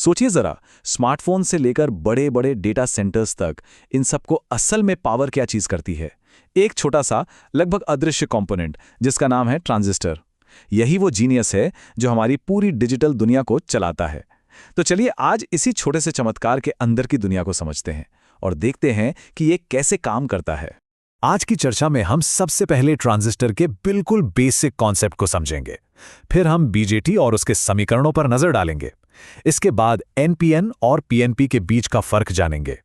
सोचिए जरा, स्मार्टफोन से लेकर बड़े बड़े डेटा सेंटर्स तक, इन सबको असल में पावर क्या चीज करती है? एक छोटा सा, लगभग अदृश्य कंपोनेंट जिसका नाम है ट्रांजिस्टर। यही वो जीनियस है जो हमारी पूरी डिजिटल दुनिया को चलाता है। तो चलिए आज इसी छोटे से चमत्कार के अंदर की दुनिया को समझते हैं और देखते हैं कि ये कैसे काम करता है। आज की चर्चा में हम सबसे पहले ट्रांजिस्टर के बिल्कुल बेसिक कॉन्सेप्ट को समझेंगे। फिर हम बीजेटी और उसके समीकरणों पर नजर डालेंगे। इसके बाद एनपीएन और पीएनपी के बीच का फर्क जानेंगे।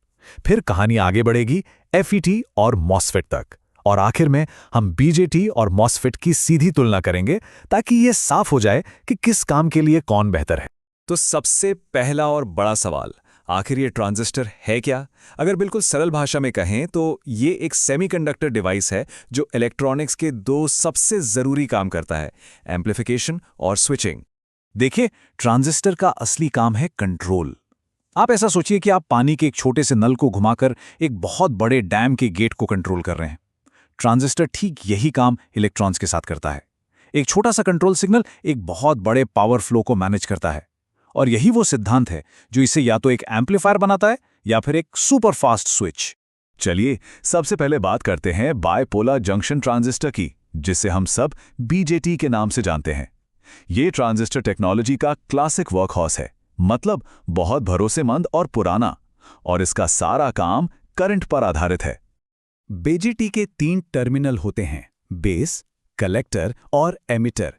फिर कहानी आगे बढ़ेगी एफईटी और मॉसफेट तक, और आखिर में हम बीजेटी और मॉसफेट की सीधी तुलना करेंगे ताकि ये साफ हो जाए कि किस काम के लिए कौन बेहतर है। तो सबसे पहला और बड़ा सवाल, आखिर ये ट्रांजिस्टर है क्या? अगर बिल्कुल सरल भाषा में कहें तो ये एक सेमीकंडक्टर डिवाइस है जो इलेक्ट्रॉनिक्स के दो सबसे जरूरी काम करता है, एम्प्लीफिकेशन और स्विचिंग। देखिए, ट्रांजिस्टर का असली काम है कंट्रोल। आप ऐसा सोचिए कि आप पानी के एक छोटे से नल को घुमाकर एक बहुत बड़े डैम के गेट को कंट्रोल कर रहे हैं। ट्रांजिस्टर ठीक यही काम इलेक्ट्रॉन्स के साथ करता है। एक छोटा सा कंट्रोल सिग्नल एक बहुत बड़े पावर फ्लो को मैनेज करता है, और यही वो सिद्धांत है जो इसे या तो एक एम्पलीफायर बनाता है या फिर एक सुपर फास्ट स्विच। चलिए सबसे पहले बात करते हैं बायपोलर जंक्शन ट्रांजिस्टर की, जिसे हम सब बीजेटी के नाम से जानते हैं। ये ट्रांजिस्टर टेक्नोलॉजी का क्लासिक वर्कहॉर्स है, मतलब बहुत भरोसेमंद और पुराना, और इसका सारा काम करंट पर आधारित है। बीजेटी के 3 टर्मिनल होते हैं, बेस, कलेक्टर और एमिटर।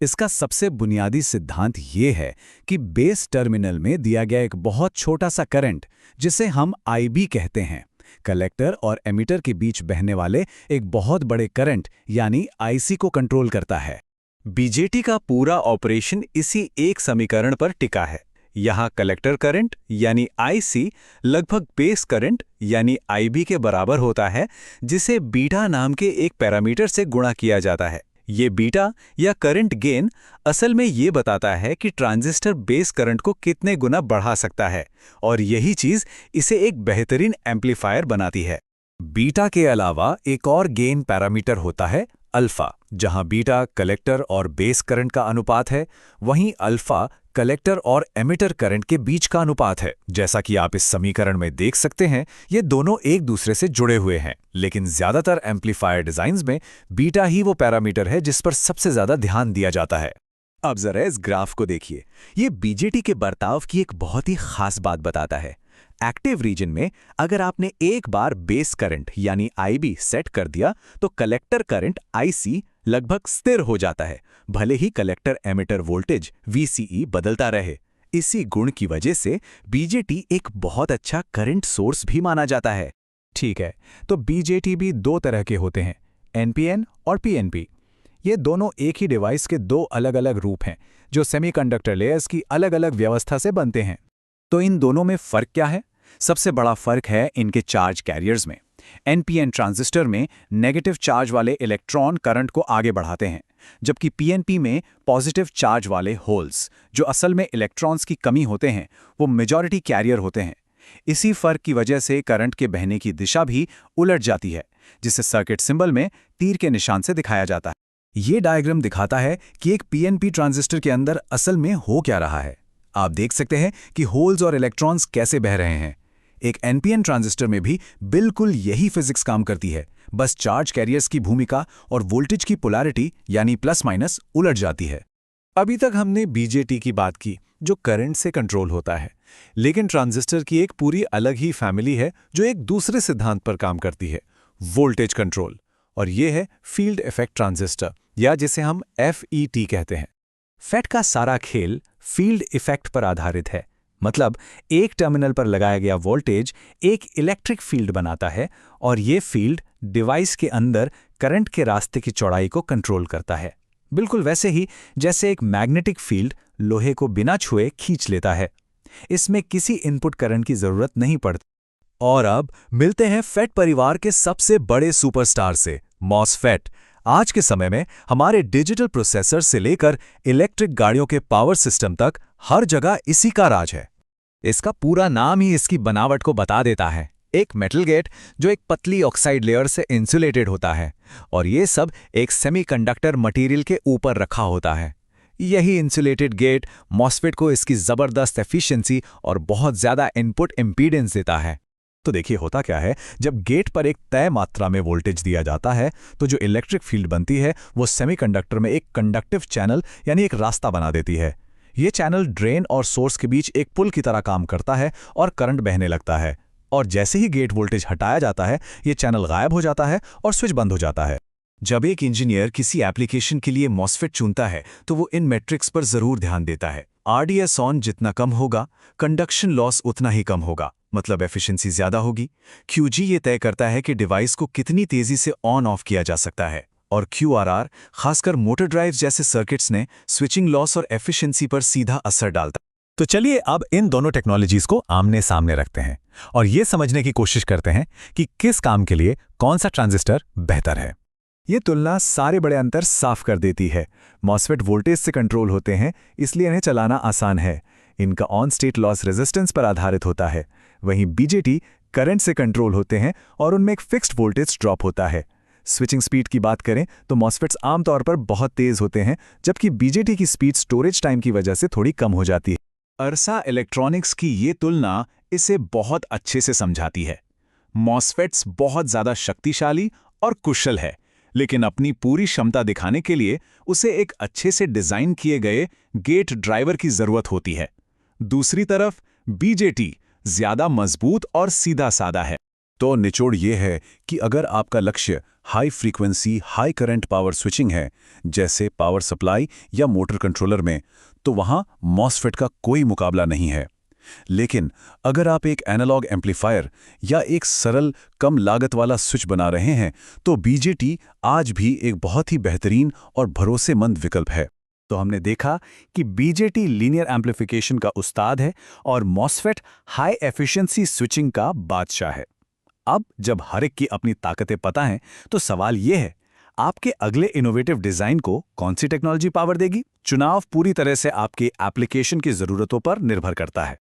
इसका सबसे बुनियादी सिद्धांत ये है कि बेस टर्मिनल में दिया गया एक बहुत छोटा सा करंट, जिसे हम आईबी कहते हैं, कलेक्टर और एमिटर के बीच बहने वाले एक बहुत बड़े करंट यानी आईसी को कंट्रोल करता है। बीजेटी का पूरा ऑपरेशन इसी एक समीकरण पर टिका है। यहाँ कलेक्टर करंट यानी आईसी लगभग बेस करंट यानी आईबी के बराबर होता है, जिसे बीटा नाम के एक पैरामीटर से गुणा किया जाता है। ये बीटा या करंट गेन असल में ये बताता है कि ट्रांजिस्टर बेस करंट को कितने गुना बढ़ा सकता है, और यही चीज इसे एक बेहतरीन एम्पलीफायर बनाती है। बीटा के अलावा एक और गेन पैरामीटर होता है अल्फा। जहां बीटा कलेक्टर और बेस करंट का अनुपात है, वहीं अल्फा कलेक्टर और एमिटर करंट के बीच का अनुपात है। जैसा कि आप इस समीकरण में देख सकते हैं, ये दोनों एक दूसरे से जुड़े हुए हैं, लेकिन ज्यादातर एम्पलीफायर डिजाइन्स में बीटा ही वो पैरामीटर है जिस पर सबसे ज्यादा ध्यान दिया जाता है। अब जरा इस ग्राफ को देखिए, ये बीजेटी के बर्ताव की एक बहुत ही खास बात बताता है। एक्टिव रीजन में अगर आपने एक बार बेस करंट यानी आईबी सेट कर दिया, तो कलेक्टर करंट आईसी लगभग स्थिर हो जाता है, भले ही कलेक्टर एमिटर वोल्टेज वीसीई बदलता रहे। इसी गुण की वजह से बीजेटी एक बहुत अच्छा करंट सोर्स भी माना जाता है। ठीक है, तो बीजेटी भी 2 तरह के होते हैं, एनपीएन और पीएनपी। ये दोनों एक ही डिवाइस के 2 अलग-अलग रूप हैं जो सेमीकंडक्टर लेयर्स की अलग-अलग व्यवस्था से बनते हैं। तो इन दोनों में फर्क क्या है? सबसे बड़ा फर्क है इनके चार्ज कैरियर्स में। एनपीएन ट्रांजिस्टर में नेगेटिव चार्ज वाले इलेक्ट्रॉन करंट को आगे बढ़ाते हैं, जबकि पीएनपी में पॉजिटिव चार्ज वाले होल्स, जो असल में इलेक्ट्रॉन्स की कमी होते हैं, वो मेजॉरिटी कैरियर होते हैं। इसी फर्क की वजह से करंट के बहने की दिशा भी उलट जाती है, जिसे सर्किट सिंबल में तीर के निशान से दिखाया जाता है। ये डायग्राम दिखाता है कि एक पीएनपी ट्रांजिस्टर के अंदर असल में हो क्या रहा है। आप देख सकते हैं कि होल्स और इलेक्ट्रॉन्स कैसे बह रहे हैं। एक एनपीएन ट्रांजिस्टर में भी बिल्कुल यही फिजिक्स काम करती है, बस चार्ज कैरियर्स की भूमिका और वोल्टेज की पोलैरिटी यानी प्लस माइनस उलट जाती है। अभी तक हमने बीजेटी की बात की, जो करंट से कंट्रोल होता है, लेकिन ट्रांजिस्टर की एक पूरी अलग ही फैमिली है जो एक दूसरे सिद्धांत पर काम करती है, वोल्टेज कंट्रोल, और ये है फील्ड इफेक्ट ट्रांजिस्टर, या जिसे हम एफईटी कहते हैं। फेट का सारा खेल फील्ड इफेक्ट पर आधारित है, मतलब एक टर्मिनल पर लगाया गया वोल्टेज एक इलेक्ट्रिक फील्ड बनाता है, और ये फील्ड डिवाइस के अंदर करंट के रास्ते की चौड़ाई को कंट्रोल करता है, बिल्कुल वैसे ही जैसे एक मैग्नेटिक फील्ड लोहे को बिना छुए खींच लेता है। इसमें किसी इनपुट करंट की जरूरत नहीं पड़ती। और अब मिलते हैं फेट परिवार के सबसे बड़े सुपरस्टार से, मॉसफेट। आज के समय में हमारे डिजिटल प्रोसेसर से लेकर इलेक्ट्रिक गाड़ियों के पावर सिस्टम तक हर जगह इसी का राज है। इसका पूरा नाम ही इसकी बनावट को बता देता है। एक मेटल गेट जो एक पतली ऑक्साइड लेयर से इंसुलेटेड होता है, और ये सब एक सेमीकंडक्टर मटेरियल के ऊपर रखा होता है। यही इंसुलेटेड गेट मॉसफेट को इसकी ज़बरदस्त एफिशिएंसी और बहुत ज़्यादा इनपुट इम्पीडेंस देता है। तो देखिए होता क्या है, जब गेट पर एक तय मात्रा में वोल्टेज दिया जाता है तो जो इलेक्ट्रिक फील्ड बनती है वो सेमीकंडक्टर में एक कंडक्टिव चैनल यानी एक रास्ता बना देती है। ये चैनल ड्रेन और सोर्स के बीच एक पुल की तरह काम करता है और करंट बहने लगता है। और जैसे ही गेट वोल्टेज हटाया जाता है ये चैनल गायब हो जाता है और स्विच बंद हो जाता है। जब एक इंजीनियर किसी एप्लीकेशन के लिए मॉसफेट चुनता है तो वो इन मैट्रिक्स पर जरूर ध्यान देता है। RDS ऑन जितना कम होगा, कंडक्शन लॉस उतना ही कम होगा, मतलब एफिशिएंसी ज्यादा होगी। QG ये तय करता है कि डिवाइस को कितनी तेजी से ऑन ऑफ किया जा सकता है। और QRR खासकर मोटर ड्राइव जैसे सर्किट्स ने स्विचिंग लॉस और एफिशिएंसी पर सीधा असर डालता है। तो चलिए अब इन दोनों टेक्नोलॉजीज को आमने सामने रखते हैं और ये समझने की कोशिश करते हैं कि किस काम के लिए कौन सा ट्रांजिस्टर बेहतर है। ये तुलना सारे बड़े अंतर साफ कर देती है। मॉसफेट वोल्टेज से कंट्रोल होते हैं, इसलिए इन्हें चलाना आसान है। इनका ऑन स्टेट लॉस रेजिस्टेंस पर आधारित होता है। वहीं BJT करंट से कंट्रोल होते हैं और उनमें एक फिक्स्ड वोल्टेज ड्रॉप होता है। स्विचिंग स्पीड की बात करें तो मॉसफेट्स आमतौर पर बहुत तेज होते हैं, जबकि BJT की स्पीड स्टोरेज टाइम की वजह से थोड़ी कम हो जाती है। अर्सा इलेक्ट्रॉनिक्स की ये तुलना इसे बहुत अच्छे से समझाती है। मॉसफेट्स बहुत ज़्यादा शक्तिशाली और कुशल है, लेकिन अपनी पूरी क्षमता दिखाने के लिए उसे एक अच्छे से डिज़ाइन किए गए गेट ड्राइवर की ज़रूरत होती है। दूसरी तरफ BJT ज़्यादा मजबूत और सीधा साधा है। तो निचोड़ ये है कि अगर आपका लक्ष्य high frequency high current power switching है, जैसे पावर सप्लाई या मोटर कंट्रोलर में, तो वहाँ मॉसफेट का कोई मुकाबला नहीं है। लेकिन अगर आप एक एनालॉग एम्पलीफायर या एक सरल कम लागत वाला स्विच बना रहे हैं तो BJT आज भी एक बहुत ही बेहतरीन और भरोसेमंद विकल्प है। तो हमने देखा कि BJT लीनियर एम्प्लीफिकेशन का उस्ताद है और मॉसफेट हाई एफिशिएंसी स्विचिंग का बादशाह है। अब जब हर एक की अपनी ताकतें पता हैं तो सवाल ये है, आपके अगले इनोवेटिव डिजाइन को कौन सी टेक्नोलॉजी पावर देगी? चुनाव पूरी तरह से आपके एप्लीकेशन की जरूरतों पर निर्भर करता है।